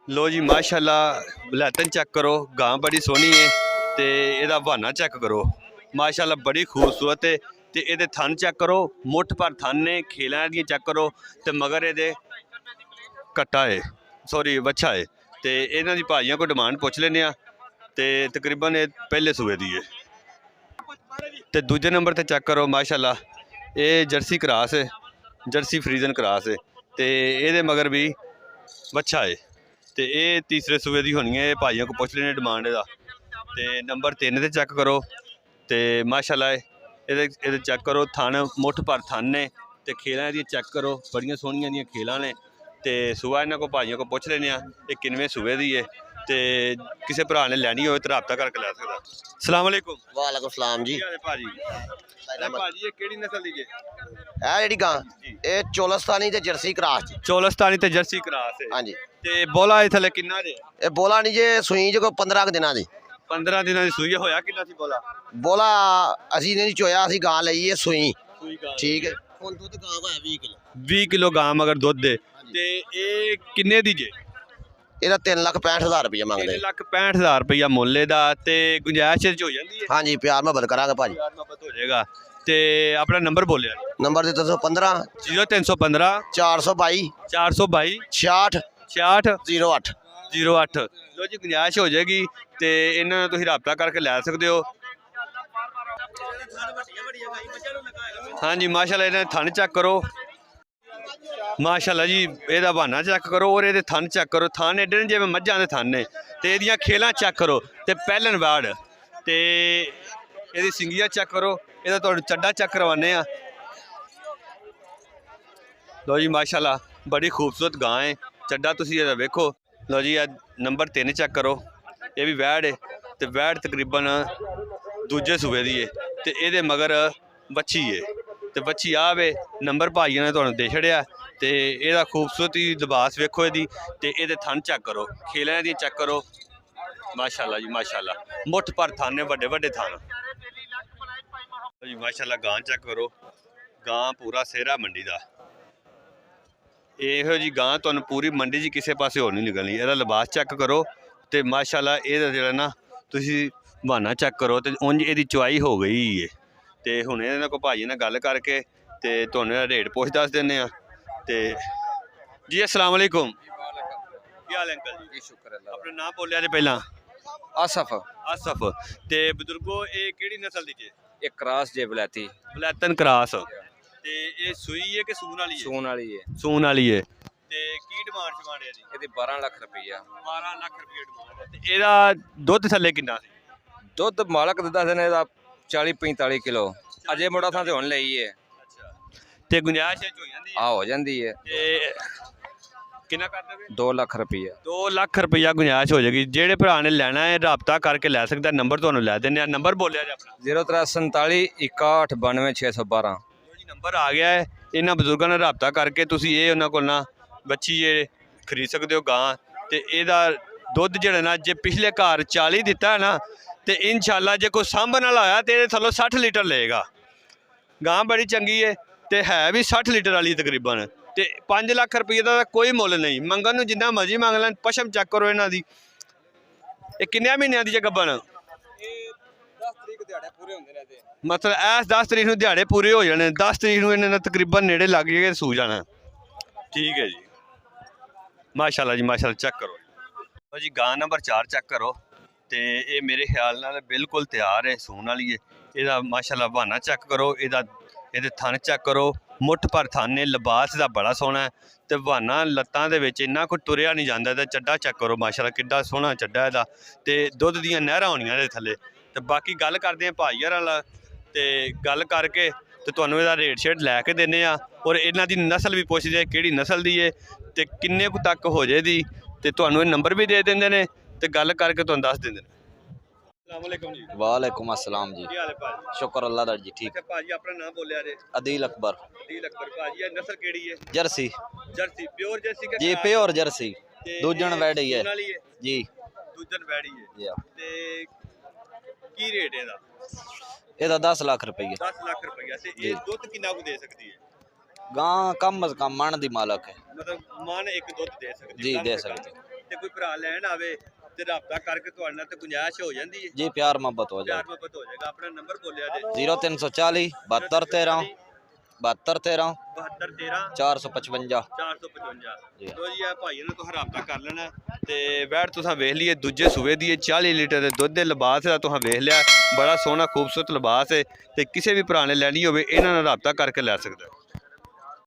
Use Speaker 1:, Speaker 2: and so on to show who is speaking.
Speaker 1: लो जी माशाल्लाह बलैतन चेक करो, गां बड़ी सोहनी है ते एदा बहाना चेक करो। माशाल्लाह बड़ी खूबसूरत है ते एदे थन चेक करो, मुठ पर थन ने, खेलां दी चेक करो ते मगर एदे कट्टा है, सॉरी बच्छा है। ते इन्हां दी भाइयां को डिमांड पुछ लैने आ ते तकरीबन पहले सूबे दी है। ते दूजे नंबर ते चेक करो माशाल्लाह ये जर्सी क्रास है, जर्सी फ्रीजन क्रास है ते एदे मगर भी बच्छा है। तो ये तीसरे सूबे की होनी है, भाइयों को पुछ लेने डिमांड का। तो नंबर 3 ते चेक करो तो माशाल्लाह ये चेक करो, थन मुठ पर थन ने ते खेलां दी चेक करो, बड़ियां सोहनियां दियां खेलां ने। तो सूबा इन्हों को भाइयों को पुछ लेने ये किनवें सूबे की है। तो किसी भरा ने लैनी हो तो रबता करके लै सकदा। अस्सलाम वालेकुम।
Speaker 2: वालेकुम सलाम जी।
Speaker 1: भाजी भाजी ये केड़ी नस्ल दी जे?
Speaker 2: ਇਹ ਜਿਹੜੀ ਗਾਂ ਇਹ ਚੋਲਸਤਾਨੀ ਤੇ ਜਰਸੀ ਕਰਾਸ ਜੀ।
Speaker 1: चौलस्तानी ते जर्सी क्रास है।
Speaker 2: ਹਾਂਜੀ
Speaker 1: ते बोला ये थले किन्ना जे?
Speaker 2: ਇਹ ਬੋਲਾ ਨਹੀਂ ਜੇ ਸੂਈ ਜੇ ਕੋਈ 15 ਕੁ ਦਿਨਾਂ ਦੀ।
Speaker 1: 15 दिनों की सूई होया किन्ना सी बोला?
Speaker 2: ਬੋਲਾ ਅਸੀਂ ਨਹੀਂ ਚੋਇਆ, ਅਸੀਂ ਗਾਂ ਲਈ ਹੈ ਸੂਈ।
Speaker 1: सूई गां
Speaker 2: ਠੀਕ ਹੈ। ਹੁਣ ਦੁੱਧ ਗਾਂ ਦਾ 20 ਕਿਲੋ।
Speaker 1: 20 किलो गां मगर दुध दे ते ये किन्ने दी जे?
Speaker 2: ਇਹਦਾ 3,65,000 ਰੁਪਏ ਮੰਗਦੇ।
Speaker 1: 3,65,000 रुपया मुल दा ते गुंजाइश च हो जाती है?
Speaker 2: ਹਾਂਜੀ ਪਿਆਰ ਮੁਹੱਬਤ ਕਰਾਂਗੇ ਭਾਜੀ।
Speaker 1: यार मोहब्बत हो जाएगा। ते अपना नंबर बोलिया।
Speaker 2: ਨੰਬਰ ਦੇ 315
Speaker 1: 0315
Speaker 2: 422
Speaker 1: 422
Speaker 2: 66
Speaker 1: 66
Speaker 2: 08।
Speaker 1: 08। लो जी गुंजाइश हो जाएगी तो इन्होंने तुम रबता करके लै सकते हो। हाँ जी माशाल्लाह इन्हें थन चेक करो, माशाल्लाह जी एदा बहाना चेक करो और ये थन चेक करो, थन एडे ने जिवें मझां दे थन ने। ते एदियां खेलां चेक करो ते पैहलन वाड़ ते एदी सिंगियां चेक करो, एदा तुहानूं चड्डा चेक करवाने आ। लो जी माशाल्लाह बड़ी खूबसूरत गां है, चड्डा तुसीं एदा वेखो। लो जी नंबर 3 चेक करो, ये भी वैड़ है ते वैड़ तकरीबन दूजे सूबे दी है ते एदे मगर बच्छी है ते बच्छी आवे नंबर भाइयों ने तुहानूं दे छड़िया। तो यदा खूबसूरती लिबास वेखो यदी ते एदे थन चेक करो, खेलां दी चेक करो। माशाल्लाह जी माशाल्लाह मुठ पर थन ने, बड़े बड़े थन जी माशाल्लाह। गां चेक करो, गां पूरा सेहरा मंडी दा। इहो जी गां तुहानूं पूरी मंडी च किसी पासे होर नहीं निकलनी। एदा लिबास चेक करो तो माशाल्लाह एदा जेह्ड़ा ना तुसीं बहाना चेक करो तो उंज एदी चुआई हो गई है। तो हुणे इन्हां को भाई ने गल करके ते तुहानूं एदा रेट पुछ दस दिंदे आ। ते जी अस्सलाम वालेकुम। क्या हाल है अंकल जी?
Speaker 3: शुक्र अल्लाह।
Speaker 1: अपना नाम बोलिया जे पहला?
Speaker 3: आसफ
Speaker 1: आसफ। ते बुजुर्गो ये केड़ी नस्ल दी जे?
Speaker 3: एक क्रास जे बलैती
Speaker 1: बलैतन क्रास। ते ये सूई है कि सून वाली है?
Speaker 3: सून वाली है।
Speaker 1: सून वाली है। ते की डिमांड शमांड है जी?
Speaker 3: ਇਹਦੀ 12 ਲੱਖ ਰੁਪਈਆ।
Speaker 1: 12 ਲੱਖ ਰੁਪਏ डिमांड है। ਤੇ ਇਹਦਾ ਦੁੱਧ ਥੱਲੇ ਕਿੰਨਾ ਸੀ?
Speaker 3: ਦੁੱਧ ਮਾਲਕ ਦਿੰਦਾ ਸੀ ਨੇ ਇਹਦਾ 40-45 ਕਿਲੋ। ਅਜੇ ਮੋੜਾ ਥਾਂ ਤੇ ਹੁਣ ਲਈ ਹੈ।
Speaker 1: ਅੱਛਾ ਤੇ ਗੁੰਜਾਇਸ਼ ਹੋ ਜਾਂਦੀ ਹੈ?
Speaker 3: ਆ ਹੋ ਜਾਂਦੀ ਹੈ।
Speaker 1: ਤੇ ਕਿੰਨਾ ਕਰ ਦੇਵੇ?
Speaker 3: 2 ਲੱਖ ਰੁਪਈਆ।
Speaker 1: 2 ਲੱਖ ਰੁਪਇਆ ਗੁੰਜਾਇਸ਼ ਹੋ ਜਾਏਗੀ। ਜਿਹੜੇ ਭਰਾ ਨੇ ਲੈਣਾ ਹੈ ਰਾਬਤਾ ਕਰਕੇ ਲੈ ਸਕਦਾ। ਨੰਬਰ ਤੁਹਾਨੂੰ ਲੈ ਦਿੰਦੇ ਆ, ਨੰਬਰ ਬੋਲਿਆ ਜੀ ਆਪਣਾ?
Speaker 3: 0347 61 92 612।
Speaker 1: ਜੀ ਨੰਬਰ ਆ ਗਿਆ ਹੈ। ਇਹਨਾਂ ਬਜ਼ੁਰਗਾਂ ਨਾਲ ਰਾਬਤਾ ਕਰਕੇ ਤੁਸੀਂ ਇਹ ਉਹਨਾਂ ਕੋਲ ਨਾ ਬੱਚੀ ਜੇ ਖਰੀਦ ਸਕਦੇ ਹੋ ਗਾਂ। ਤੇ ਇਹਦਾ ਦੁੱਧ ਜਿਹੜਾ ਨਾ ਜੇ ਪਿਛਲੇ ਘਰ 40 ਦਿੱਤਾ ਹੈ ਨਾ ਤੇ ਇਨਸ਼ਾਅੱਲਾ ਜੇ ਕੋਈ ਸਾਂਭਣ ਵਾਲਾ ਹੋਇਆ ਤੇ ਇਹਦੇ ਥੱਲੋਂ 60 ਲੀਟਰ ਲਏਗਾ। ਗਾਂ ਬੜੀ ਚੰਗੀ ਹੈ ਤੇ ਹੈ ਵੀ 60 ਲੀਟਰ ਵਾਲੀ ਤਕਰੀਬਨ। ਤੇ 5 ਲੱਖ ਰੁਪਏ ਦਾ ਕੋਈ ਮੁੱਲ ਨਹੀਂ, ਮੰਗਣ ਨੂੰ ਜਿੰਨਾ ਮਰਜ਼ੀ ਮੰਗ ਲੈਣ। ਪਸ਼ਮ ਚੈੱਕ ਕਰੋ ਇਹਨਾਂ ਦੀ। ਇਹ ਕਿੰਨੇ ਮਹੀਨਿਆਂ ਦੀ ਜੇ ਗੱਬਣ?
Speaker 3: ਇਹ 10 ਤਰੀਕ ਦਿਹਾੜੇ ਪੂਰੇ ਹੁੰਦੇ ਨੇ ਤੇ
Speaker 1: ਮਤਲਬ ਐਸ 10 ਤਰੀਕ ਨੂੰ ਦਿਹਾੜੇ ਪੂਰੇ ਹੋ ਜਾਣੇ। 10 ਤਰੀਕ ਨੂੰ ਇਹਨਾਂ ਨੇ ਤਕਰੀਬਨ ਨੇੜੇ ਲੱਗ ਜਾਏਗਾ ਸੂ ਜਾਣਾ। ਠੀਕ ਹੈ ਜੀ ਮਾਸ਼ਾਅੱਲਾ ਜੀ ਮਾਸ਼ਾਅੱਲਾ। ਚੈੱਕ ਕਰੋ ਜੀ ਗਾਂ ਨੰਬਰ 4 ਚੈੱਕ ਕਰੋ। ਤੇ ਇਹ ਮੇਰੇ ਖਿਆਲ ਨਾਲ ਬਿਲਕੁਲ ਤਿਆਰ ਹੈ, ਸੂਣ ਵਾਲੀ ਹੈ। ਇਹਦਾ ਮਾਸ਼ਾਅੱਲਾ ਬਹਾਨਾ ਚੈੱਕ ਕਰੋ, ਇਹਦੇ ਥਣ ਚੈੱਕ ਕਰੋ, ਮੁੱਠ ਪਰ ਥਣ ਨੇ। ਲਿਬਾਸ ਦਾ ਬੜਾ ਸੋਹਣਾ ਹੈ ਤੇ ਬਹਾਨਾ ਲੱਤਾਂ ਦੇ ਵਿੱਚ ਇੰਨਾ ਕੋਈ ਤੁਰਿਆ ਨਹੀਂ ਜਾਂਦਾ। ਇਹਦਾ ਚੱਡਾ ਚੈੱਕ ਕਰੋ ਮਾਸ਼ਾਅੱਲਾ ਕਿੱਡਾ ਸੋਹਣਾ ਚੱਡਾ ਇਹਦਾ। ਤੇ ਦੁੱਧ ਦੀਆਂ ਨਹਿਰਾਂ ਹੋਣੀਆਂ ਇਹਦੇ ਥੱਲੇ। ਤੇ ਬਾਕੀ ਗੱਲ ਕਰਦੇ ਹਾਂ ਭਾਈ ਯਾਰ ਵਾਲਾ ਤੇ ਗੱਲ ਕਰਕੇ ਤੇ ਤੁਹਾਨੂੰ ਇਹਦਾ ਰੇਟ ਸ਼ੇਟ ਲੈ ਕੇ ਦਿੰਦੇ ਆ ਔਰ ਇਹਨਾਂ ਦੀ ਨਸਲ ਵੀ ਪੁੱਛਦੇ ਕਿਹੜੀ ਨਸਲ ਦੀ ਹੈ ਤੇ ਕਿੰਨੇ ਕੁ ਤੱਕ ਹੋ ਜੇ ਦੀ। ਤੇ ਤੁਹਾਨੂੰ ਇਹ ਨੰਬਰ ਵੀ ਦੇ ਦਿੰਦੇ ਨੇ ਤੇ ਗੱਲ ਕਰਕੇ ਤੁਹਾਨੂੰ ਦੱਸ ਦਿੰਦੇ ਨੇ। अस्सलाम वालेकुम जी।
Speaker 4: वालेकुम अस्सलाम जी।
Speaker 1: ਕੀ ਹਾਲ ਹੈ ਭਾਜੀ?
Speaker 4: शुक्र अल्लाह दा जी ठीक।
Speaker 1: ਅੱਛਾ ਭਾਜੀ ਆਪਣਾ ਨਾਮ ਬੋਲਿਆ ਜੇ?
Speaker 4: अदील अकबर
Speaker 1: ਅਦੀਲ ਅਕਬਰ। ਭਾਜੀ ਇਹ ਨਸਲ ਕਿਹੜੀ ਹੈ?
Speaker 4: जर्सी
Speaker 1: ਜਰਸੀ ਪਿਓਰ ਜਰਸੀ ਕਿ
Speaker 4: जी प्योर जर्सी दूजन वैड़ी है
Speaker 1: ਵਾਲੀ ਹੈ?
Speaker 4: जी
Speaker 1: ਦੂਜਨ ਵੈੜੀ ਹੈ।
Speaker 4: जी
Speaker 1: ਤੇ ਕੀ ਰੇਟ ਇਹਦਾ?
Speaker 4: ਇਹਦਾ 10 ਲੱਖ ਰੁਪਈਆ।
Speaker 1: 10 ਲੱਖ ਰੁਪਇਆ। ਤੇ ਇਹ ਦੁੱਧ ਕਿੰਨਾ ਕੁ ਦੇ ਸਕਦੀ ਹੈ?
Speaker 4: गां कम अज कम मन दी मालक है
Speaker 1: मतलब मन एक दुध दे सकती है?
Speaker 4: जी,
Speaker 1: 10
Speaker 4: दे
Speaker 1: टका।
Speaker 4: सकती
Speaker 1: ਤੇ ਕੋਈ ਭਰਾ ਲੈਣ ਆਵੇ ਤੇ ਰਾਬਤਾ ਕਰਕੇ ਤੁਹਾਡੇ ਨਾਲ ਤੇ ਗੁੰਜਾਇਸ਼ ਹੋ ਜਾਂਦੀ ਹੈ।
Speaker 4: जी प्यार मोहब्बत हो
Speaker 1: ਪਿਆਰ
Speaker 4: जाए।
Speaker 1: ਮੁਹੱਬਤ ਹੋ ਜਾਏਗਾ। ਆਪਣਾ ਨੰਬਰ ਬੋਲਿਆ ਜੇ
Speaker 4: 0340 72 13 72 13
Speaker 1: 72 13
Speaker 4: 455।
Speaker 1: 455।
Speaker 4: ਜੀ।
Speaker 1: ਲੋ ਜੀ ਆ ਭਾਈ ਨਾਲ ਤੁਸੀਂ ਰਾਬਤਾ ਕਰ ਲੈਣਾ ਤੇ ਵੈੜ ਤੁਸੀਂ ਵੇਖ ਲਈਏ ਦੂਜੇ ਸੂਬੇ ਦੀ 40 ਲੀਟਰ ਦੇ ਦੁੱਧ ਦੇ ਲਿਬਾਸ ਦਾ ਤੁਸੀਂ ਵੇਖ ਲਿਆ, ਬੜਾ ਸੋਹਣਾ ਖੂਬਸੂਰਤ ਲਿਬਾਸ ਹੈ ਤੇ ਕਿਸੇ ਵੀ ਭਰਾ ਨੇ ਲੈਣੀ ਹੋਵੇ ਇਹਨਾਂ ਨਾਲ ਰਾਬਤਾ ਕਰਕੇ ਲੈ ਸਕਦਾ।